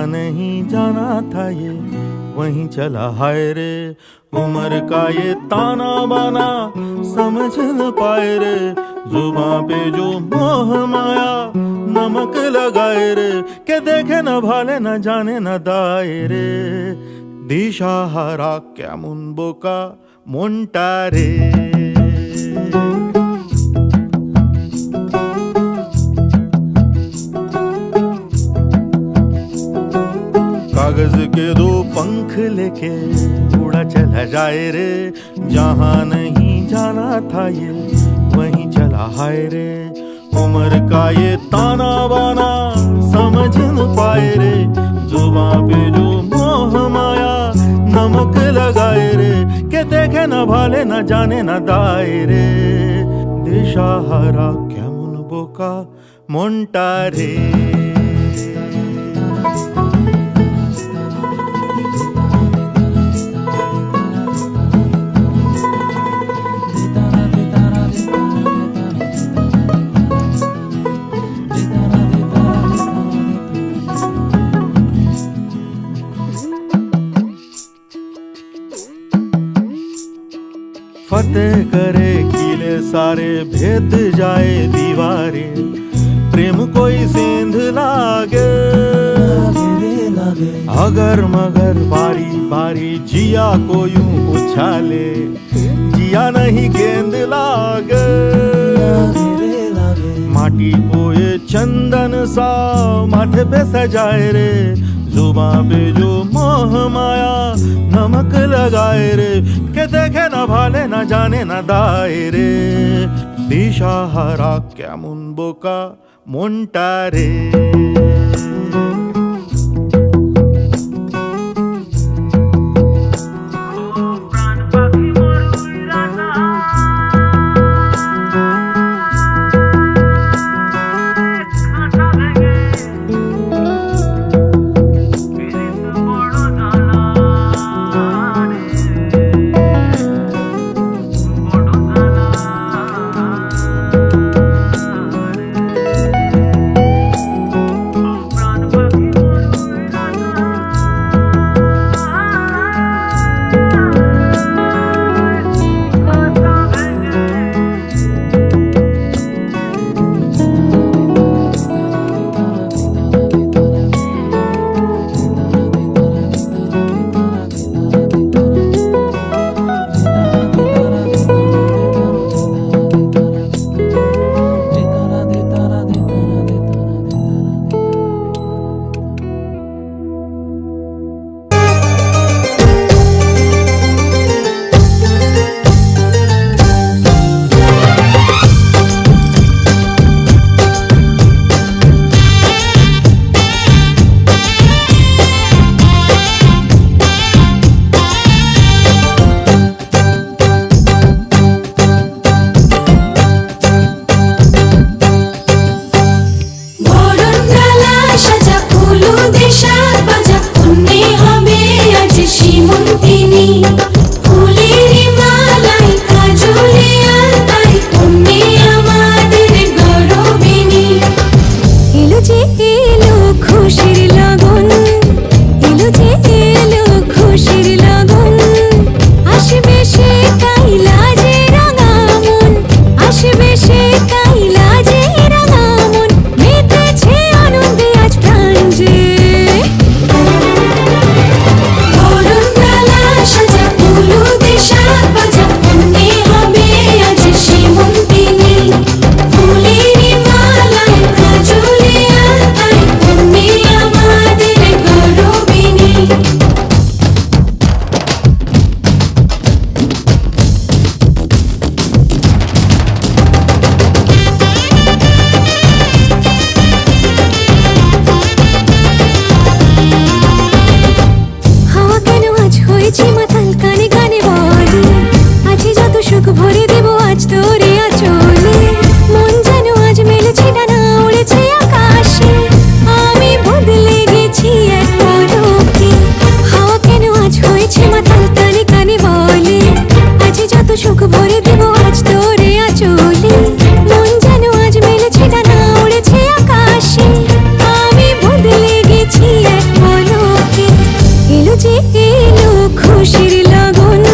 नहीं जाना था ये वहीं चला हाय रे। उम्र का ये ताना बाना समझ न पाए रे, जुबां पे जो मोह माया नमक लगाए रे। के देखे न भाले न जाने न दाए रे, दिशाहारा केमन बोका মনটা রে। कागज के दो पंख लेके उड़ा चला जाए रे, जहां नहीं जाना था ये वहीं चला हाय रे। उम्र का ये ताना बाना समझ न पाए रे, जुबां पे जो मोह माया नमक लगाए रे। के देखे न भाले न जाने न दाए रे, दिशाहारा केमन बोका মনটা রে। फतेह करे किले सारे, भेद जाए दीवारें, प्रेम कोई सेंध लागे अगर मगर बारी बारी जिया को यूं उछाले, जिया नहीं गेंद लागे। माटी को ये चंदन सा माथे पे सजाए रे, जुबां पे जो मोह माया नमक लगाए रे। के देखे न भाले न जाने न दाए रे, दिशाहारा केमन बोका মনটা রে। বদলে গেছি এক খুশির লগন,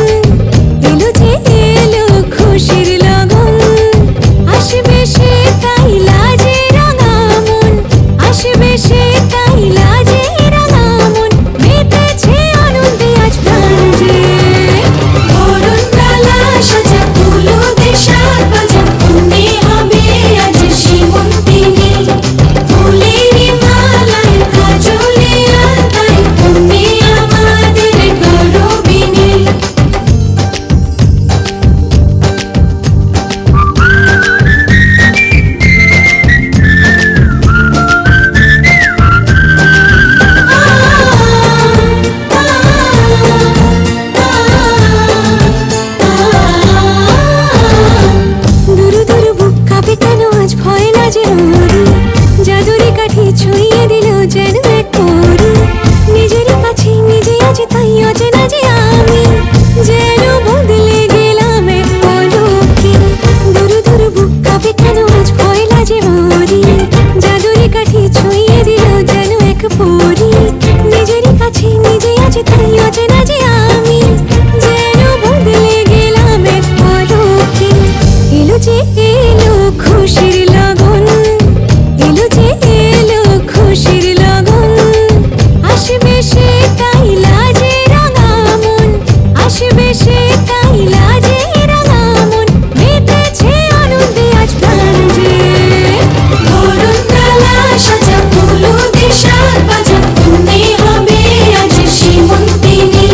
এলো যে এলো খুশির লগন। আসবে সে তাই লাজে রাঙা মন, আসবে সে তাই লাজে রাঙা মন। মেতেছে আনন্দে আজ প্রাণ যে, বরণডালা সাজা ফুলদের সাজ বাজা। কন্যে হবে আজ সীমন্তিনী, ফুলেরই মালায় কাজলে আলতায়। কন্যে আমাদের গৌরবিনী। দুরু দুরু বুক কাঁপে কেন আজ ভয় লাজে ওরি। জাদুরি কাঠি ছুঁয়ে দিল যেন এক পরি। নিজেরই কাছে নিজে আছি তাই অচেনা যে আমি, যেন বদলে গেলাম এক পলকে। দুরু দুরু বুক কাঁপে কেন আজ ভয় লাজে ওরি। জাদুরি কাঠি ছুঁয়ে দিল যেন এক পরি। নিজেরই কাছে নিজে আছি তাই অচেনা যে আমি, যেন বদলে গেলাম এক পলকে। এলো যে এলো খুশির লগন, এলো যে এলো খুশির লগন। আসবে সে তাই লাজে রাঙা মন, আসবে সে তাই লাজে রাঙা মন। মেতেছে আনন্দে আজ প্রাণ যে, বরণডালা সাজা ফুলদের সাজ বাজা। কন্যে হবে আজ সীমন্তিনী,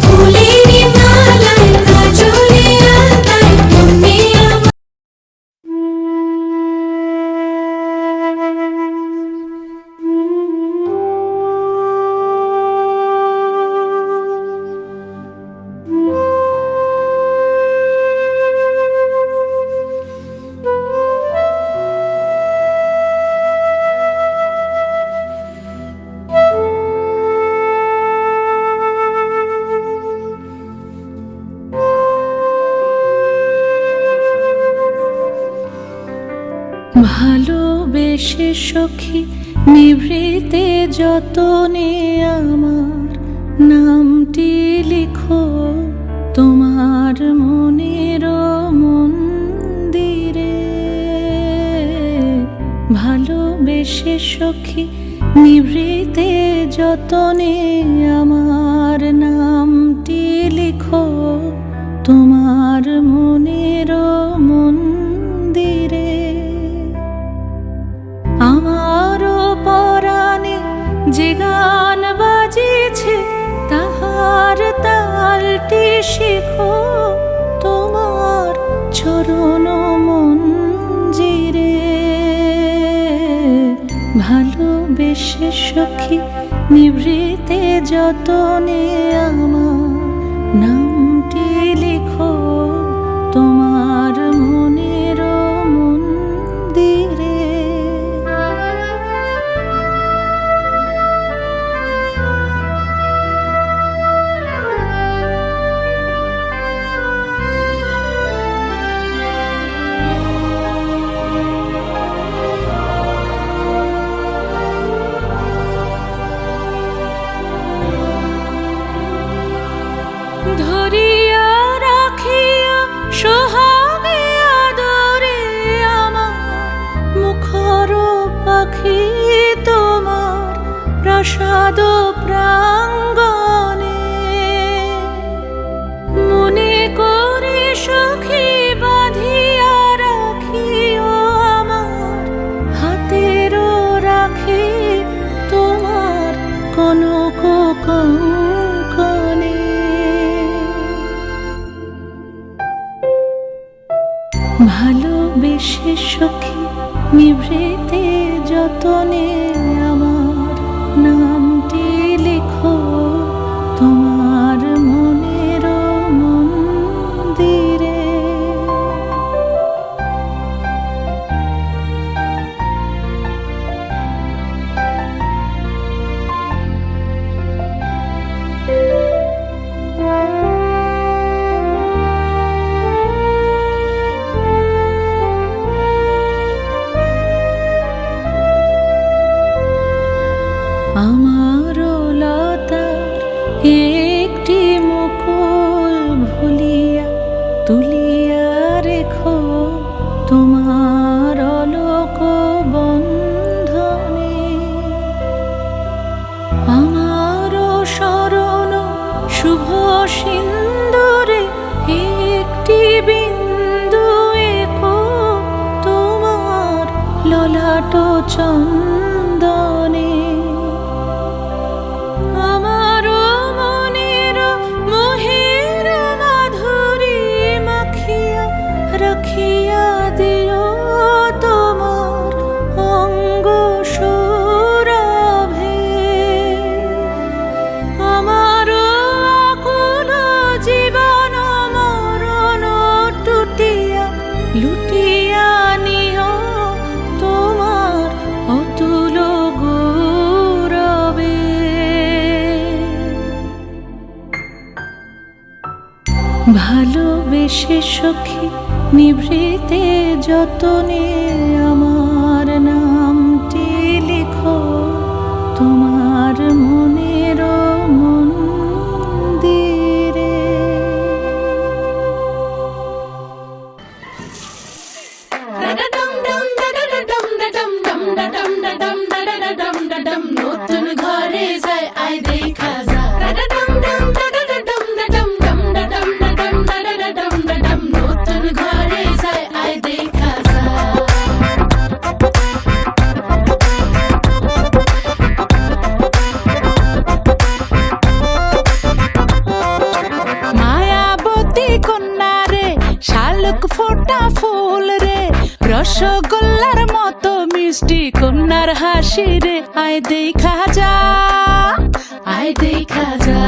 ফুলেরই মালায় কাজলে আলতায়। কন্যে আমার ভালোবেসে সখী নিভৃতে যতনে আমার নামটি লিখো তোমার মনের মন্দিরে। ভালোবেসে সখী নিভৃতে যতনে আমার নামটি লিখো তোমার মনের মন্দিরে। আমারও পরাণে যে গান বাজিছে তাহার তালটি শিখো তোমার চরণ মঞ্জিরে। ভালোবেসে সখী নিভৃতে যতনে আমার নামটি লিখো তোমার মনের মন্দিরে। ধরিয়া রাখিয়া সোহাগে আদরে আমার মুখর পাখি তোমার প্রাসাদ প্রাঙ্গণে। মনে করে সখী বাঁধিয়া রাখিও আমার হাতেরও রাখি তোমার কনক কঙ্কণে। ভালোবেসে সখী নিভৃতে যতনে আমার নামটি লিখো তোমার মনের মন্দিরে। আমারও লতার সিন্দুরে একটি বিন্দু এঁকো তোমার ললাট চন্দনে। আমার মনের মোহের মাধুরী মাখিয়া রাখিয়া দিও তোমার অঙ্গ সৌরভে। আমার আকুল জীবন মরণ টুটিয়া লুটিয়া নিও তোমার অতুল গৌরবে। ভালোবেসে সখী নিভৃতে যতনে আমার নামটি লিখো তোমার মনের মন্দিরে। নতুন ঘরে যায় আয় দেখা যা। নতুন ঘরে যায় আয় দেখা যা। মায়াবতী কন্যা রে শালুক ফোটা ফুল রে, রসগোল্লার মতো মিষ্টি কন্যার হাসি রে, আয় দেখা যা আয় দেখা যা।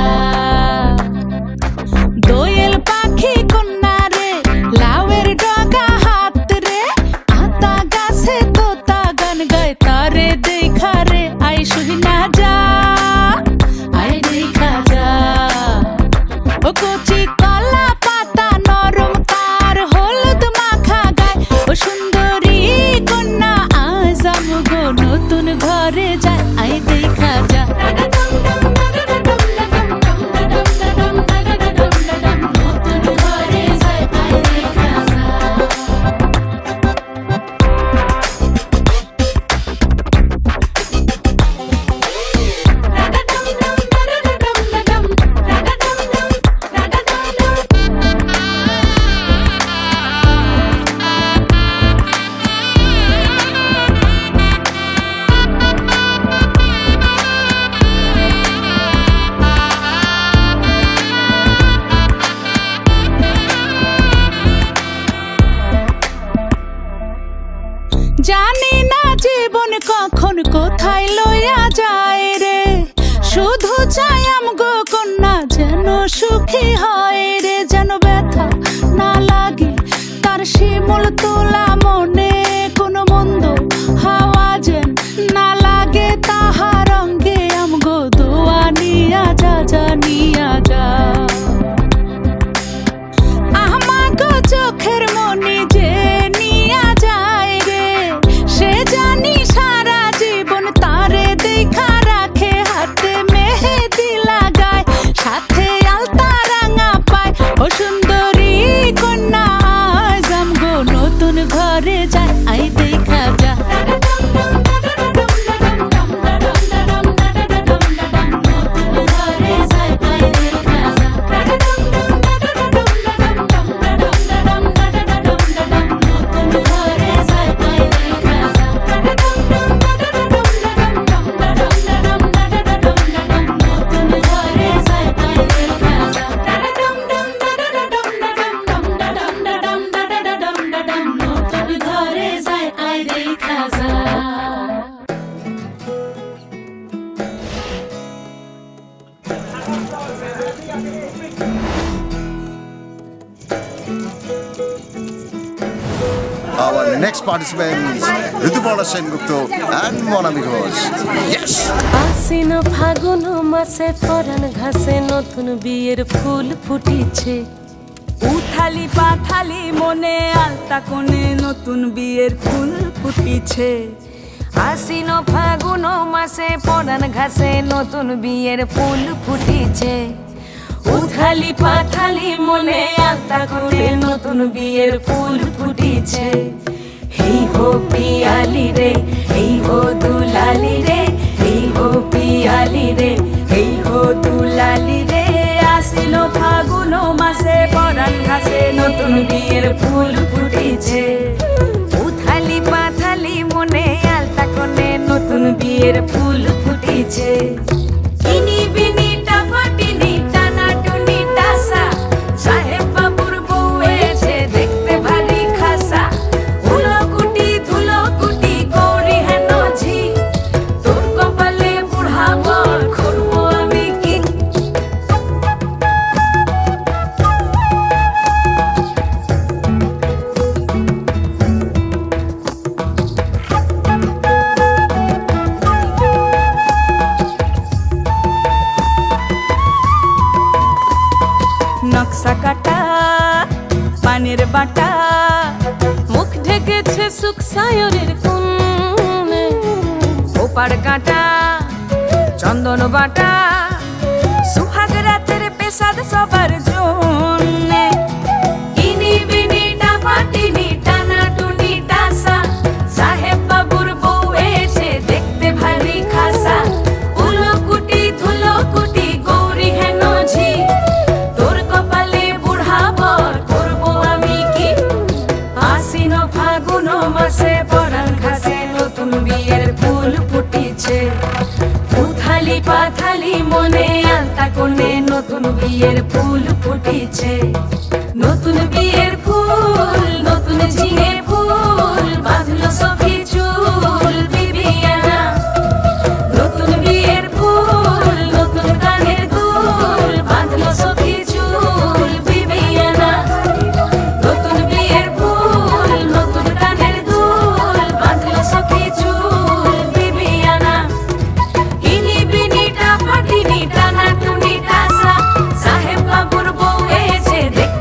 দোয়েল পাখি কন্যা রে লাউয়ের ডগা হাত রে, আতা গাছে তোতা গান গায় তারে দেখা রে, আয় শুনা যা আয় দেখা যা। ও কচি কলা পাতা নরম তার হলুদ মাখা গায়, ও সুন্দরী কন্যা আজ আমগো নতুন ঘরে যায়, আয় দেখা যা। নতুন ঘরে যায় আয় দেখা যা। জানি না জীবন কখন কোথায় লইয়া যায় রে, শুধু চাই আমগো কন্যা যেন সুখী হয় রে, যেন ব্যথা না লাগে তার শিমুল তোলা মনে, কোনো মন্দ হাওয়া যেন না লাগে তাহার অঙ্গে, আমগো দোয়া নিয়া যা যা নিয়া যা। আমাগো চোখের মনি যে নিয়া যায় রে, সে জানি সারা জীবন তারে দেখা রাখে, হাতে মেহেদি লাগায় সাথে আলতা রাঙা পায়, ও সুন্দরী কন্যা আজ আমগো নতুন ঘরে যায়, আই দেখা যা। নতুন ঘরে যায় আয় দেখা যা। নতুন ঘরে যায় আয় দেখা যা। নতুন ঘরে যায় আয় দেখা যা। নতুন ঘরে যায় আয় দেখা যা। Our next participants, Rituparna Sengupta and Monami Ghosh. Yes! আশ্বিন ফাগুন মাসে পরাণ ঘাসে নতুন বিয়ের ফুল ফুটিছে, উথালি পাথালি মনে আলতা কোণে নতুন বিয়ের ফুল ফুটিছে। আশ্বিন ফাগুন মাসে পরাণ ঘাসে নতুন বিয়ের ফুল ফুটিছে, উথালি পাথালি মনে আলতা কোণে নতুন বিয়ের ফুল ফুটিছে। এই হো পিয়ালি রে, এই হো দুলালি রে, এই হো পিয়ালি রে, এই হো দুলালি রে, আসিল ফাগুন মাসে পরাণ ঘাসে নতুন বিয়ের ফুল ফুটেছে। উথালি পাথালি মনে আলতা কোণে নতুন বিয়ের ফুল ফুটেছে। ইনি বিনি টাপাটিনি টানা টুনি টাসা সাহেব বাবুর বউ এসে দেখতে ভারী খাসা। উলকুটি ধুলকুটি গৌরী হেন ঝি তোর কপালে বুড়া বর করবো আমি কি। নকশা কাটা পানের বাটা মুখ ঢেকেছে সুখ সায়রের কোণে। ওপার কাটা চন্দন বাটা সুহাগ রাতের পেশাদ সবার জন্যে। ইনি বিনি টাপাটিনি টানা টুনি টাসা সাহেব বাবুর বউ এসে দেখতে ভারী খাসা। উলকুটি ধুলকুটি গৌরী হেন ঝি তোর কপালে বুড়া বর করবো আমি কি। আশ্বিন ফাগুন মাসে পরাণ ঘাসে নতুন বিয়ের ফুল ফুটেছে। উথালি পাথালি মনে আলতা কোণে নতুন বিয়ের ফুল ফুটেছে। নতুন বিয়ের ফুল নতুন ঝিঙে ফুল বাঁধলো সখী চুল বিবিয়ানা। নতুন বিয়ের ফুল নতুন কানের দুল বাঁধলো সখী চুল বিবিয়ানা। নতুন বিয়ের ফুল নতুন কানের দুল বাঁধলো সখী চুল বিবিয়ানা। ইনি বিনি টাপাটিনি টানা টুনি টাসা সাহেব বাবুর বউ এসে দেখতে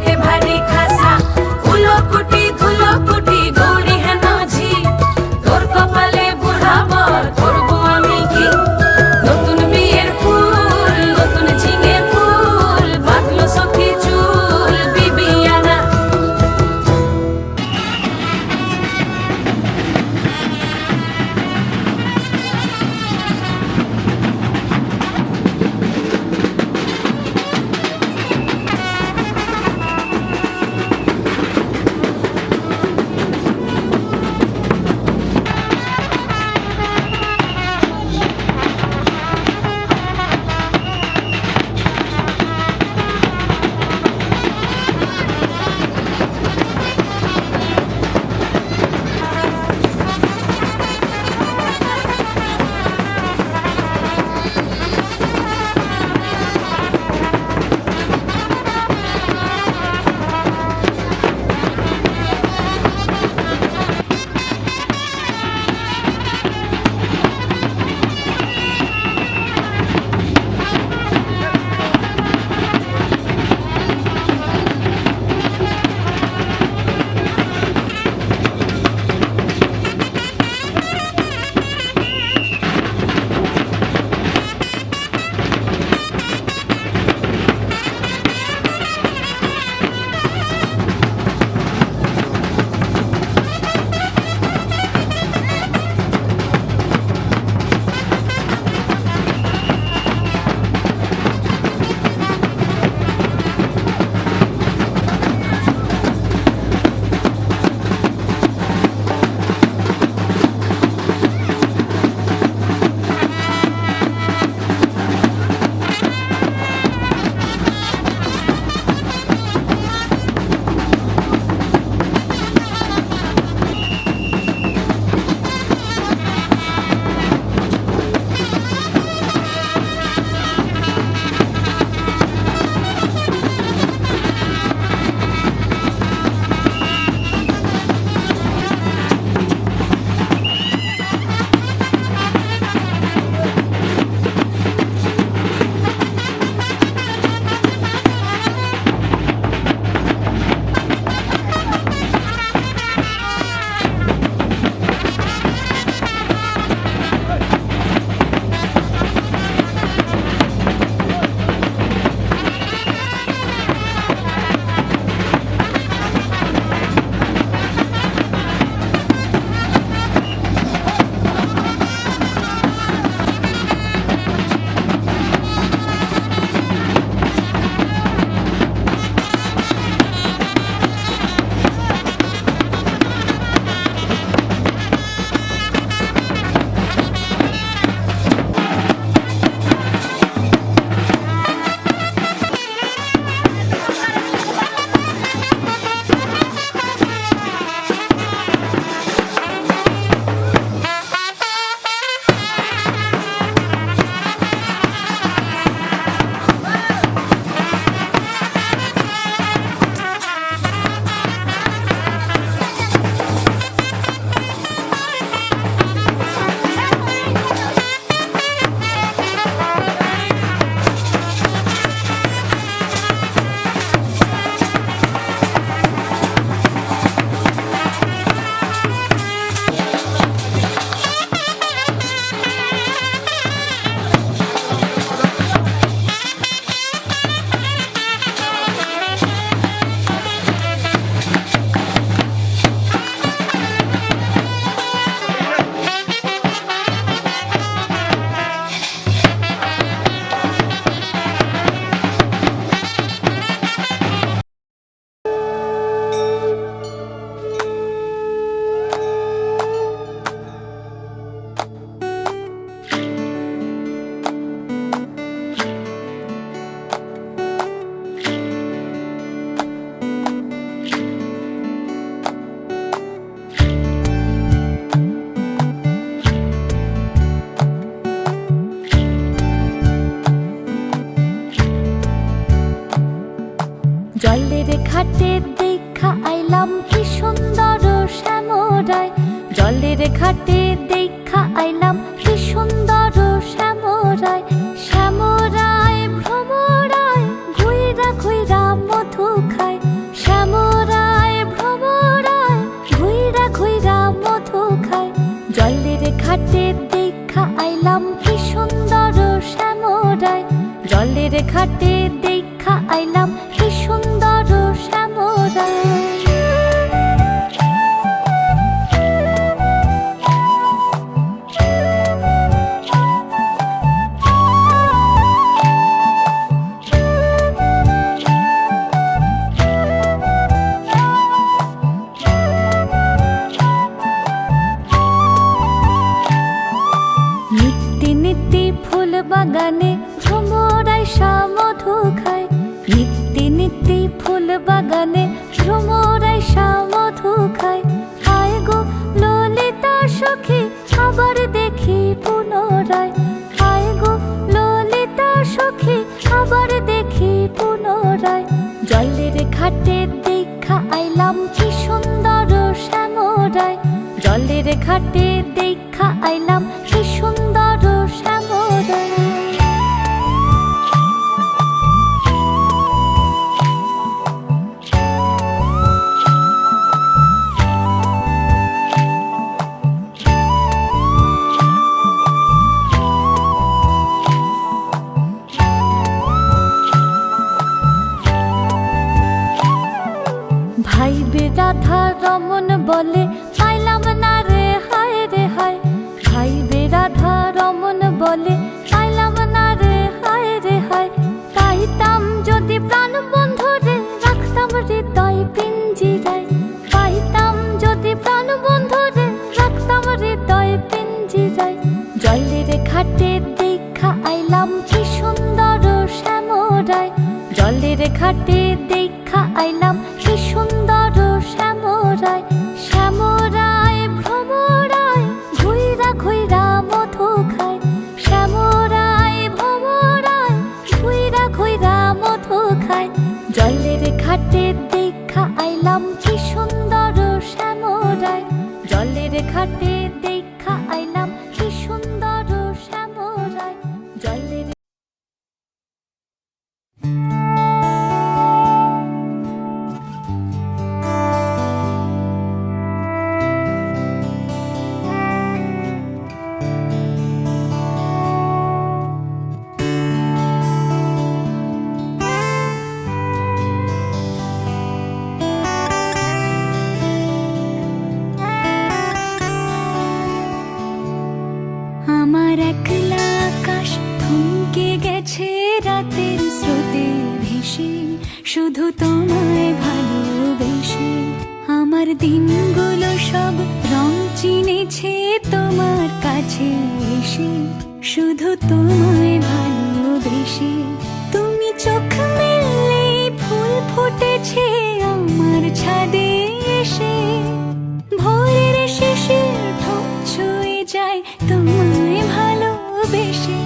জলের ঘাটে দেখা আইলাম কি সুন্দর শ্যামরায়, জলের ঘাটে দেখা আইলাম কি সুন্দর শ্যামরায়। শ্যামরায় ভ্রমরায় ঘুইরা ঘুইরা মধু খায়, শ্যামরায় ভ্রমরায় ঘুইরা ঘুইরা মধু খায়। জলের ঘাটে দেখা আইলাম কি সুন্দর শ্যামরায়, জলের ঘাটে দেখা আইলাম কি সুন্দর শ্যামরায়। নিত্যি নিত্যি ফুল বাগানে ভ্রমরায় মধু খায়, নিত্যি নিত্যি ফুল বাগানে ভ্রমরায় মধু খায়। হায় গো ললিতা সখী আবার দেখি পুনরায়, হায় গো ললিতা সখী আবার দেখি পুনরায়। জলের ঘাটে দেখা আইলাম কি সুন্দর শ্যামরায়, জলের ঘাটে দেখা আইলাম কি সুন্দর শ্যামরায়। ভাই রাধা রমন বলে পাইলাম না রে হায় রে হায়, ভাই রাধা রমন বলে পাইলাম না রে হায় রে হায়। পাইতাম যদি প্রাণ বন্ধু রে রাখতাম হৃদয় পিঞ্জিরায়, পাইতাম যদি প্রাণ বন্ধু রে রাখতাম হৃদয় পিঞ্জিরায়। জলের ঘাটে দেখা আইলাম কি সুন্দর শ্যামরায়, জলের ঘাটে দেখা আইলাম কি সুন্দর শ্যামরায়। শ্যামরায় ভ্রমরায় ঘুইরা ঘুইরা মধু খায়, শ্যামরায় ভ্রমরায় ঘুইরা ঘুইরা মধু খায়। জলের ঘাটে দেখা আইলাম কি সুন্দর শ্যামরায়, জলের ঘাটে দেখা আইলাম কি সুন্দর শ্যামরায়। জলের আমার একলা আকাশ থমকে গেছে রাতের স্রোতে ভেসে, শুধু তোমায় ভালোবেসে। আমার দিনগুলো সব রং চিনেছে তোমার কাছে এসে, শুধু তোমায় ভালোবেসে। তুমি চোখ মেললে ফুল ফুটেছে আমার ছাদে এসে, ভোরের শিশির ঠোঁট ছুঁয়ে যায় তোমায় ভালোবেসে।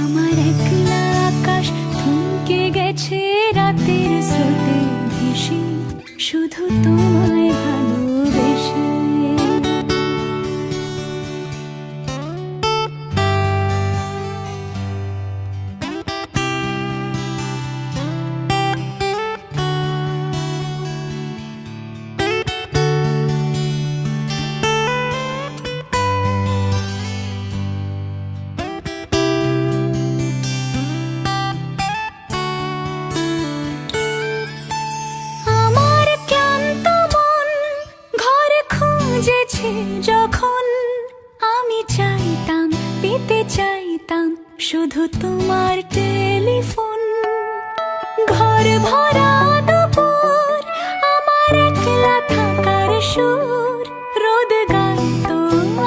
আমার একলা আকাশ থমকে গেছে রাতের স্রোতে ভেসে, শুধু তোমায় ভালোবেসে। যখন আমি চাইতাম পেতে চাইতাম শুধু তোমার টেলিফোন, ঘর ভরা দুপুর আমার একলা থাকার সুর রোদ গাইতো,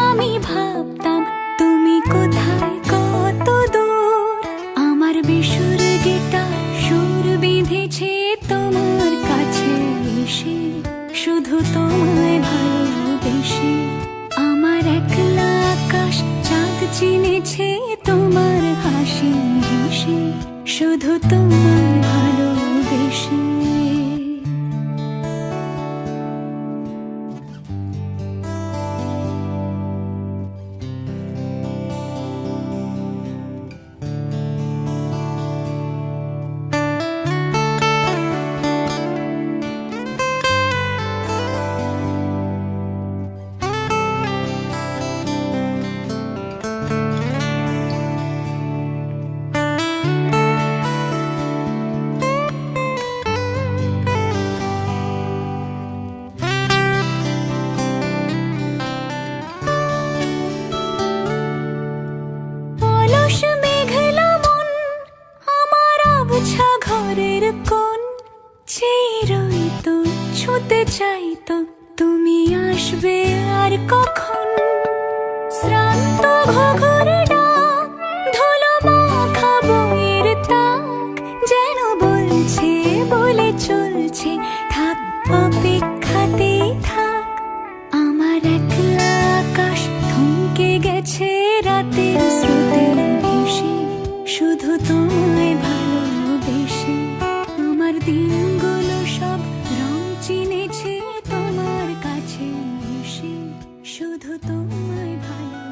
আমি ভাবতাম তুমি কোথায় কত দূর। আমার বেসুর গিটার সুর বিঁধেছে তোমার কাছে এসে, শুধু তোমায় ভালোবেসে। আমার একলা আকাশ চাঁদ চিনেছে তোমার হাসি হেসে, শুধু তোমায় ভালোবেসে। ছুঁতে চাই তো তুমি আসবে আর কখন শ্রান্ত ঘুঘুর ডাক ধুলো মাখা বইয়ের তাক যেন বলছে বলে চলছে থাক অপেক্ষাতেই থাক আমার একলা আকাশ থমকে গেছে রাতের স্রোতে ভেসে শুধু তোমায় ভালোবেসে আমার দিনগুলো সব রং চিনেছে তোমার কাছে এসে শুধু তোমায় ভালো